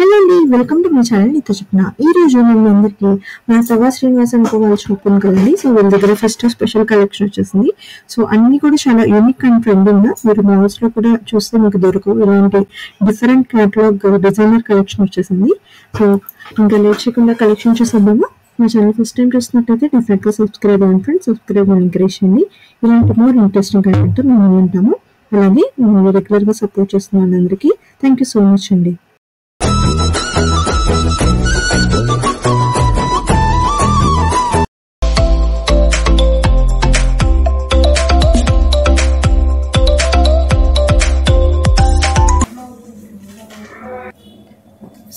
Hello అండి, welcome to my channel. నీతో చెప్పిన ఈ రోజు మేము అందరికి మన సవా శ్రీనివాస్ అనుకో వాళ్ళ షాప్ ఉంది కదండి. సో వీళ్ళ దగ్గర ఫస్ట్ స్పెషల్ కలెక్షన్ వచ్చేసింది. సో అన్ని కూడా చాలా యూనిక్ అండ్ ట్రెండింగ్ గా మీరు మాల్స్ లో కూడా చూస్తే మీకు దొరకవు ఇలాంటి డిఫరెంట్ కేటలాగ్ డిజైనర్ కలెక్షన్ వచ్చేసింది. సో ఇంకా లేట్ చేయకుండా కలెక్షన్ చూసేద్దామా. మా ఛానల్ ఫస్ట్ టైం చూస్తున్నట్టయితే డెఫినెట్ గా సబ్స్క్రైబ్ అవ్వండి ఫ్రెండ్స్. సబ్స్క్రైబ్ ఎంకరేజ్ చేయండి. ఇలాంటి మోర్ ఇంట్రెస్టింగ్ కంటెంట్ మేము ఉంటాము. అలాగే మేము రెగ్యులర్ గా సపోర్ట్ చేస్తున్న వాళ్ళందరికీ థ్యాంక్ యూ సో మచ్ అండి.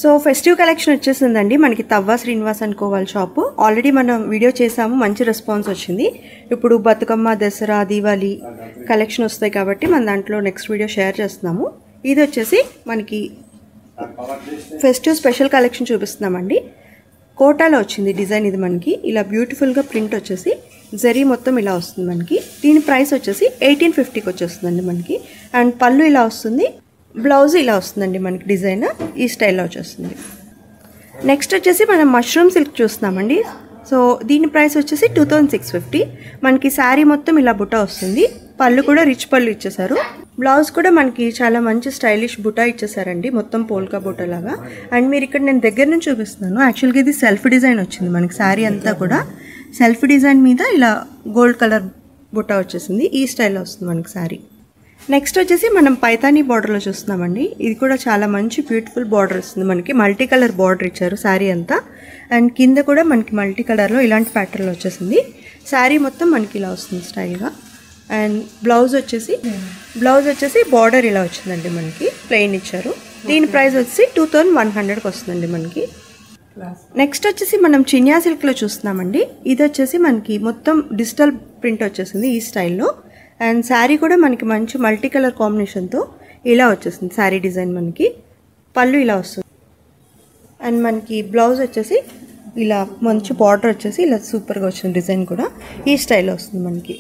సో ఫెస్టివ్ కలెక్షన్ వచ్చేసిందండి మనకి తవ్వా శ్రీనివాస్ అనుకో వాళ్ళ షాపు. ఆల్రెడీ మనం వీడియో చేసాము, మంచి రెస్పాన్స్ వచ్చింది. ఇప్పుడు బతుకమ్మ, దసరా, దీవాలి కలెక్షన్ వస్తాయి కాబట్టి మన దాంట్లో నెక్స్ట్ వీడియో షేర్ చేస్తున్నాము. ఇది వచ్చేసి మనకి ఫెస్టివ్ స్పెషల్ కలెక్షన్ చూపిస్తున్నామండి. కోటాలో వచ్చింది డిజైన్. ఇది మనకి ఇలా బ్యూటిఫుల్గా ప్రింట్ వచ్చేసి జరీ మొత్తం ఇలా వస్తుంది మనకి. దీని ప్రైస్ వచ్చేసి 1850కి వచ్చేస్తుందండి మనకి. అండ్ పళ్ళు ఇలా వస్తుంది, బ్లౌజ్ ఇలా వస్తుందండి మనకి. డిజైన్ ఈ స్టైల్లో వచ్చేస్తుంది. నెక్స్ట్ వచ్చేసి మనం మష్రూమ్ సిల్క్ చూస్తున్నామండి. సో దీని ప్రైస్ వచ్చేసి 2650. మనకి శారీ మొత్తం ఇలా బుట్ట వస్తుంది. పళ్ళు కూడా రిచ్ పళ్ళు ఇచ్చేసారు. బ్లౌజ్ కూడా మనకి చాలా మంచి స్టైలిష్ బుటా ఇచ్చేసారండి, మొత్తం పోల్కా బుట్ట లాగా. అండ్ మీరు ఇక్కడ నేను దగ్గర నుంచి చూపిస్తున్నాను. యాక్చువల్గా ఇది సెల్ఫ్ డిజైన్ వచ్చింది మనకి. శారీ అంతా కూడా సెల్ఫ్ డిజైన్ మీద ఇలా గోల్డ్ కలర్ బుట్ట వచ్చేసింది. ఈ స్టైల్లో వస్తుంది మనకి శారీ. నెక్స్ట్ వచ్చేసి మనం పైతానీ బార్డర్లో చూస్తున్నామండి. ఇది కూడా చాలా మంచి బ్యూటిఫుల్ బార్డర్ వస్తుంది మనకి. మల్టీ కలర్ బార్డర్ ఇచ్చారు శారీ అంతా. అండ్ కింద కూడా మనకి మల్టీ కలర్లో ఇలాంటి ప్యాటర్న్లో వచ్చేసింది. శారీ మొత్తం మనకి ఇలా వస్తుంది స్టైల్గా. అండ్ బ్లౌజ్ వచ్చేసి బార్డర్ ఇలా వచ్చిందండి మనకి, ప్లెయిన్ ఇచ్చారు. దీని ప్రైస్ వచ్చేసి 2100కి వస్తుందండి మనకి. నెక్స్ట్ వచ్చేసి మనం చినియా సిల్క్లో చూస్తున్నామండి. ఇది వచ్చేసి మనకి మొత్తం డిజిటల్ ప్రింట్ వచ్చేసింది ఈ స్టైల్లో. అండ్ శారీ కూడా మనకి మంచి మల్టీ కలర్ కాంబినేషన్తో ఇలా వచ్చేసింది శారీ డిజైన్ మనకి. పళ్ళు ఇలా వస్తుంది. అండ్ మనకి బ్లౌజ్ వచ్చేసి ఇలా మంచి బార్డర్ వచ్చేసి ఇలా సూపర్గా వచ్చింది. డిజైన్ కూడా ఈ స్టైల్లో వస్తుంది మనకి.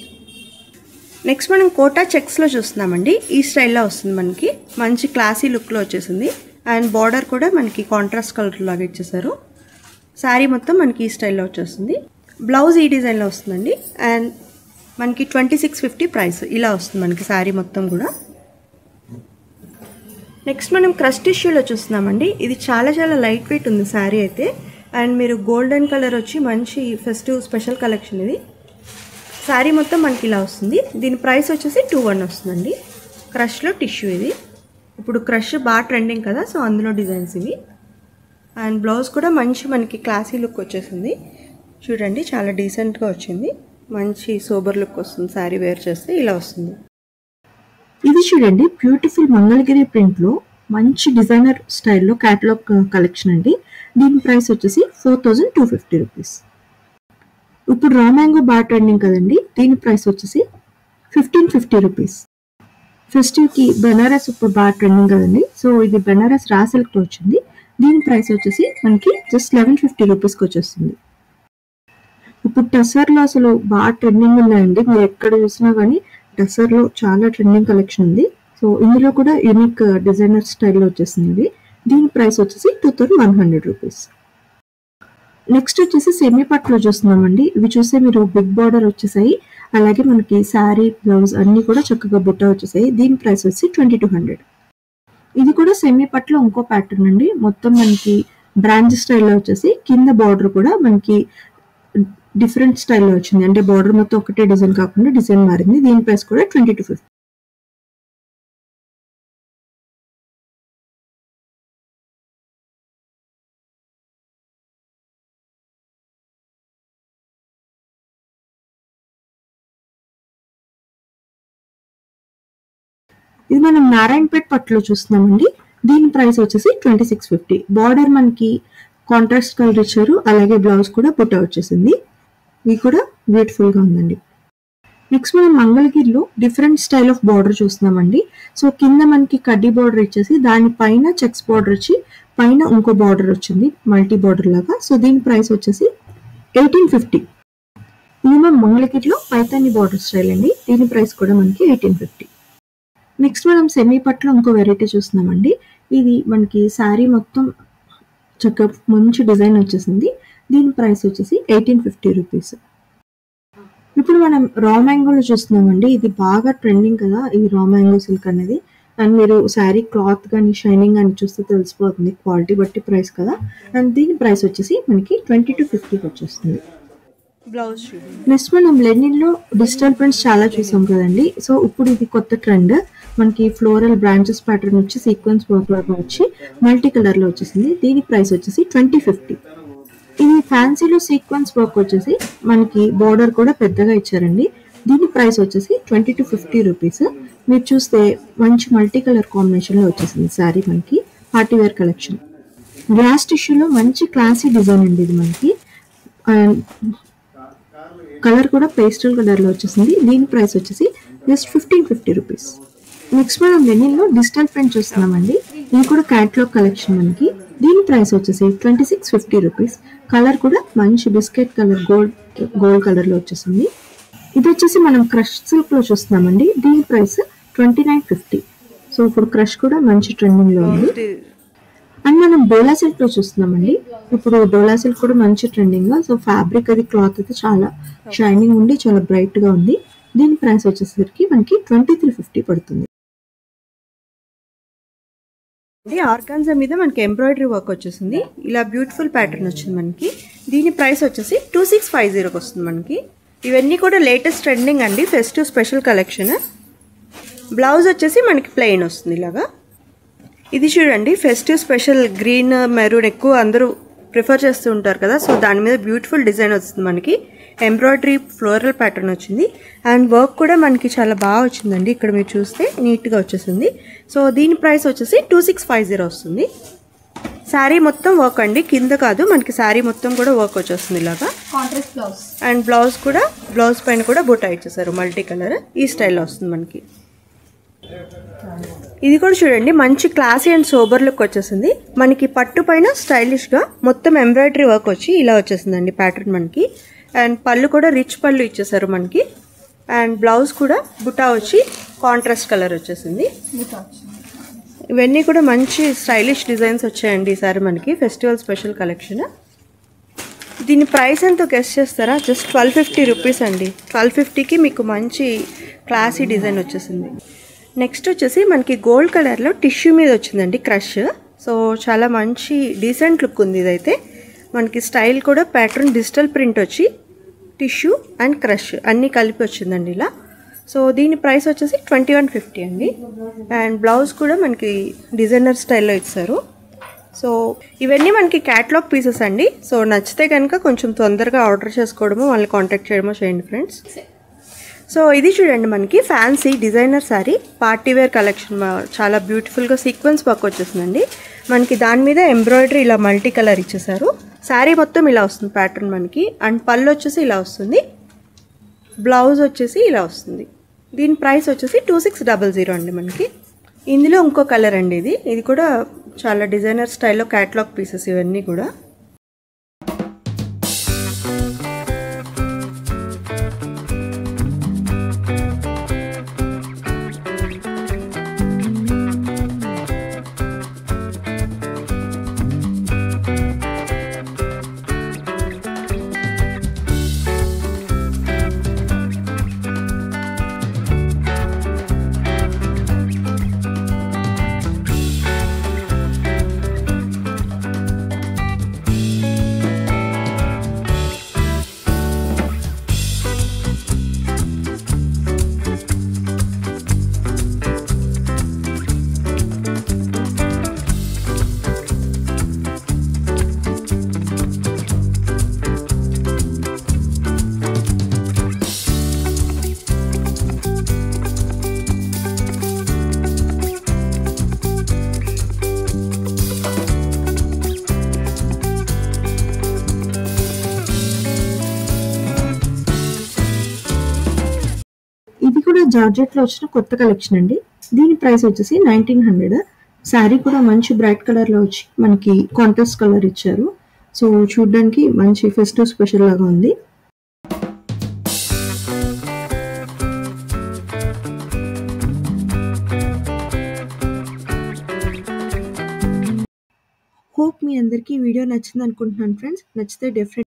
నెక్స్ట్ మనం కోటా చెక్స్లో చూస్తున్నామండి. ఈ స్టైల్లో వస్తుంది మనకి. మంచి క్లాసీ లుక్లో వచ్చేసింది. అండ్ బార్డర్ కూడా మనకి కాంట్రాస్ట్ కలర్ లాగా ఇచ్చేసారు. శారీ మొత్తం మనకి ఈ స్టైల్లో వచ్చేస్తుంది. బ్లౌజ్ ఈ డిజైన్లో వస్తుందండి. అండ్ మనకి 2650 ప్రైస్ ఇలా వస్తుంది మనకి శారీ మొత్తం కూడా. నెక్స్ట్ మనం క్రష్ టిష్యూలో చూస్తున్నామండి. ఇది చాలా చాలా లైట్ వెయిట్ ఉంది శారీ అయితే. అండ్ మీరు గోల్డెన్ కలర్ వచ్చి మంచి ఫెస్టివ్ స్పెషల్ కలెక్షన్ ఇది. శారీ మొత్తం మనకి ఇలా వస్తుంది. దీని ప్రైస్ వచ్చేసి 21 వస్తుందండి. క్రష్లో టిష్యూ ఇది. ఇప్పుడు క్రష్ బాగా ట్రెండింగ్ కదా, సో అందులో డిజైన్స్ ఇవి. అండ్ బ్లౌజ్ కూడా మంచి మనకి క్లాసీ లుక్ వచ్చేసింది. చూడండి చాలా డీసెంట్గా వచ్చింది. మంచి సోబర్ లుక్ వస్తుంది. శారీ వేర్ చేస్తే ఇలా వస్తుంది. ఇది చూడండి బ్యూటిఫుల్ మంగళగిరి ప్రింట్ లో మంచి డిజైనర్ స్టైల్లో కేటలాగ్ కలెక్షన్ అండి. దీని ప్రైస్ వచ్చేసి 4250 రూపీస్. ఇప్పుడు రా మ్యాంగో బాగా ట్రెండింగ్ కదండి. దీని ప్రైస్ వచ్చేసి 1550 రూపీస్. ఫెస్టివ్ కి బెనారస్ ఇప్పుడు బాగా ట్రెండింగ్ కదండి. సో ఇది బెనారస్ రా సిల్క్ లో వచ్చింది. దీని ప్రైస్ వచ్చేసి మనకి జస్ట్ 1150 రూపీస్కి వచ్చేస్తుంది. ఇప్పుడు టసర్లో అసలు బాగా ట్రెండింగ్ ఉన్నాయండి. మీరు ఎక్కడ చూసినా కానీ టసర్లో చాలా ట్రెండింగ్ కలెక్షన్ ఉంది. సో ఇందులో కూడా యూనిక్ డిజైనర్ స్టైల్లో వచ్చేసింది. దీని ప్రైస్ వచ్చేసి 2100 రూపీస్. నెక్స్ట్ వచ్చేసి సెమీ పట్లో చూస్తున్నామండి. ఇవి చూస్తే మీరు బిగ్ బార్డర్ వచ్చేసాయి. అలాగే మనకి శారీ, బ్లౌజ్ అన్ని కూడా చక్కగా బుట్ట వచ్చేసాయి. దీని ప్రైస్ వచ్చి 2200. ఇది కూడా సెమీ పట్లో ఇంకో ప్యాటర్న్ అండి. మొత్తం మనకి బ్రాంచ్ స్టైల్లో వచ్చేసి కింద బార్డర్ కూడా మనకి డిఫరెంట్ స్టైల్లో వచ్చింది. అంటే బార్డర్ మొత్తం ఒకటే డిజైన్ కాకుండా డిజైన్ మారింది. దీని ప్రైస్ కూడా 2250. ఇది మనం నారాయణపేట్ పట్టులో చూస్తున్నామండి. దీని ప్రైస్ వచ్చేసి 2650. బార్డర్ మనకి కాంట్రాస్ట్ కలర్ ఇచ్చారు. అలాగే బ్లౌజ్ కూడా బుట్ట వచ్చేసింది. ఇది కూడా బ్యూటిఫుల్ గా ఉందండి. నెక్స్ట్ మనం మంగళగిరిలో డిఫరెంట్ స్టైల్ ఆఫ్ బార్డర్ చూస్తున్నామండి. సో కింద మనకి కడ్డీ బార్డర్ ఇచ్చేసి దానిపైన చెక్స్ బార్డర్ వచ్చి పైన ఇంకో బార్డర్ వచ్చింది మల్టీ బార్డర్ లాగా. సో దీని ప్రైస్ వచ్చేసి 1850. ఇది మన మంగళగిరిలో పైతాని బార్డర్ స్టైల్ అండి. దీని ప్రైస్ కూడా మనకి 1850. నెక్స్ట్ మనం సెమీ పట్లో ఇంకో వెరైటీ చూస్తున్నామండి. ఇది మనకి శారీ మొత్తం చక్కగా మంచి డిజైన్ వచ్చేసింది. దీని ప్రైస్ వచ్చేసి 1850 రూపీస్. ఇప్పుడు మనం రా మ్యాంగోలో చూస్తున్నామండి. ఇది బాగా ట్రెండింగ్ కదా ఈ రా మ్యాంగో సిల్క్ అనేది. అండ్ మీరు శారీ క్లాత్ కానీ షైనింగ్ అని చూస్తే తెలిసిపోతుంది, క్వాలిటీ బట్టి ప్రైస్ కదా. అండ్ దీని ప్రైస్ వచ్చేసి మనకి 20 to 50 వచ్చేస్తుంది. బ్లౌజ్ నెక్స్ట్ మనం లెనిన్లో డిజిటల్ ప్రింట్స్ చాలా చూసాం కదండి. సో ఇప్పుడు ఇది కొత్త ట్రెండ్. మనకి ఫ్లోరల్ బ్రాంచెస్ ప్యాటర్న్ వచ్చి సీక్వెన్స్ వర్క్ లాగా వచ్చి మల్టీ కలర్ లో వచ్చేసింది. దీని ప్రైస్ వచ్చేసి 2050. ఇది ఫ్యాన్సీలో సీక్వెన్స్ వర్క్ వచ్చేసి మనకి బోర్డర్ కూడా పెద్దగా ఇచ్చారండి. దీని ప్రైస్ వచ్చేసి 20 to 50 రూపీస్. మీరు చూస్తే మంచి మల్టీ కలర్ కాంబినేషన్ లో వచ్చేసింది శారీ. మనకి పార్టీ వేర్ కలెక్షన్. గ్లాస్ టిష్యూలో మంచి క్లాసీ డిజైన్ అండి ఇది మనకి. కలర్ కూడా పేస్టల్ కలర్ లో వచ్చేసింది. దీని ప్రైస్ వచ్చేసి జస్ట్ 1550 రూపీస్. నెక్స్ట్ మనం లెనిన్లో డిజిటల్ ప్రింట్ చూస్తున్నామండి. ఇది కూడా క్యాట్లాగ్ కలెక్షన్ మనకి. దీని ప్రైస్ వచ్చేసి 2650 రూపీస్. కలర్ కూడా మంచి బిస్కెట్ కలర్ గోల్డ్ కలర్ లో వచ్చేసింది. ఇది వచ్చేసి మనం క్రష్ సిల్క్ లో చూస్తున్నామండి. దీని ప్రైస్ 2950. సో ఇప్పుడు క్రష్ కూడా మంచి ట్రెండింగ్ లో ఉంది. అండ్ మనం డోలా సిల్క్ లో చూస్తున్నామండి. ఇప్పుడు డోలా సిల్క్ కూడా మంచి ట్రెండింగ్. సో ఫ్యాబ్రిక్ అది క్లాత్ అయితే చాలా షైనింగ్ ఉండి చాలా బ్రైట్ గా ఉంది. దీని ప్రైస్ వచ్చేసరికి మనకి 2350 పడుతుంది. ఆర్గాన్జా మీద మనకి ఎంబ్రాయిడరీ వర్క్ వచ్చేసింది. ఇలా బ్యూటిఫుల్ ప్యాటర్న్ వచ్చింది మనకి. దీని ప్రైస్ వచ్చేసి 2650 వస్తుంది మనకి. ఇవన్నీ కూడా లేటెస్ట్ ట్రెండింగ్ అండి, ఫెస్టివ్ స్పెషల్ కలెక్షన్. బ్లౌజ్ వచ్చేసి మనకి ప్లెయిన్ వస్తుంది ఇలాగా. ఇది చూడండి ఫెస్టివ్ స్పెషల్ గ్రీన్ మెరూన్ ఎక్కువ అందరూ ప్రిఫర్ చేస్తూ ఉంటారు కదా. సో దాని మీద బ్యూటిఫుల్ డిజైన్ వస్తుంది మనకి. ఎంబ్రాయిడరీ ఫ్లోరల్ ప్యాటర్న్ వచ్చింది. అండ్ వర్క్ కూడా మనకి చాలా బాగా వచ్చిందండి. ఇక్కడ మీరు చూస్తే నీట్గా వచ్చేసింది. సో దీని ప్రైస్ వచ్చేసి 2650 వస్తుంది. శారీ మొత్తం వర్క్ అండి, కింద కాదు, మనకి శారీ మొత్తం కూడా వర్క్ వచ్చేస్తుంది ఇలాగా. Contrast blouse. అండ్ బ్లౌజ్ పైన కూడా బుట్ట ఇచ్చేసారు మల్టీ కలర్. ఈ స్టైల్లో వస్తుంది మనకి. ఇది కూడా చూడండి మంచి క్లాసీ అండ్ సోబర్ లుక్ వచ్చేసింది మనకి. పట్టు పైన స్టైలిష్గా మొత్తం ఎంబ్రాయిడరీ వర్క్ వచ్చి ఇలా వచ్చేసిందండి ప్యాటర్న్ మనకి. అండ్ పళ్ళు కూడా రిచ్ పళ్ళు ఇచ్చేసారు మనకి. అండ్ బ్లౌజ్ కూడా బుటా వచ్చి కాంట్రాస్ట్ కలర్ వచ్చేసింది. ఇవన్నీ కూడా మంచి స్టైలిష్ డిజైన్స్ వచ్చాయండి ఈసారి మనకి ఫెస్టివల్ స్పెషల్ కలెక్షన్. దీని ప్రైస్ ఎంతో గెస్ చేస్తారా? జస్ట్ 1250 రూపీస్ అండి. 1250కి మీకు మంచి క్లాసీ డిజైన్ వచ్చేసింది. నెక్స్ట్ వచ్చేసి మనకి గోల్డ్ కలర్లో టిష్యూ మీద వచ్చిందండి క్రష్. సో చాలా మంచి డీసెంట్ లుక్ ఉంది ఇదైతే. మనకి స్టైల్ కూడా ప్యాటర్న్ డిజిటల్ ప్రింట్ వచ్చి టిష్యూ అండ్ క్రష్ అన్నీ కలిపి వచ్చిందండి ఇలా. సో దీని ప్రైస్ వచ్చేసి 2150 అండి. అండ్ బ్లౌజ్ కూడా మనకి డిజైనర్ స్టైల్లో ఇచ్చారు. సో ఇవన్నీ మనకి క్యాటలాగ్ పీసెస్ అండి. సో నచ్చితే కనుక కొంచెం తొందరగా ఆర్డర్ చేసుకోవడమో వాళ్ళని కాంటాక్ట్ చేయడమో చేయండి ఫ్రెండ్స్. సో ఇది చూడండి మనకి fancy designer sari party wear collection. చాలా బ్యూటిఫుల్గా సీక్వెన్స్ వర్క్ వచ్చేసిందండి మనకి. దాని మీద ఎంబ్రాయిడరీ ఇలా మల్టీ కలర్ ఇచ్చేసారు. శారీ మొత్తం ఇలా వస్తుంది ప్యాటర్న్ మనకి. అండ్ పళ్ళు వచ్చేసి ఇలా వస్తుంది. బ్లౌజ్ వచ్చేసి ఇలా వస్తుంది. దీని ప్రైస్ వచ్చేసి 2600 అండి మనకి. ఇందులో ఇంకో కలర్ అండి ఇది కూడా చాలా డిజైనర్ స్టైల్లో క్యాటలాగ్ పీసెస్ ఇవన్నీ కూడా. జార్జెట్ లో వచ్చిన కొత్త కలెక్షన్ అండి. దీని ప్రైస్ వచ్చేసి 1900. శారీ కూడా మంచి బ్రైట్ కలర్ లో వచ్చి మనకి కాంట్రాస్ట్ కలర్ ఇచ్చారు. సో చూడడానికి మంచి ఫెస్టివ్ స్పెషల్ లాగా ఉంది. హోప్ మీ అందరికీ ఈ వీడియో నచ్చింది అనుకుంటున్నాను ఫ్రెండ్స్. నచ్చితే డెఫినెట్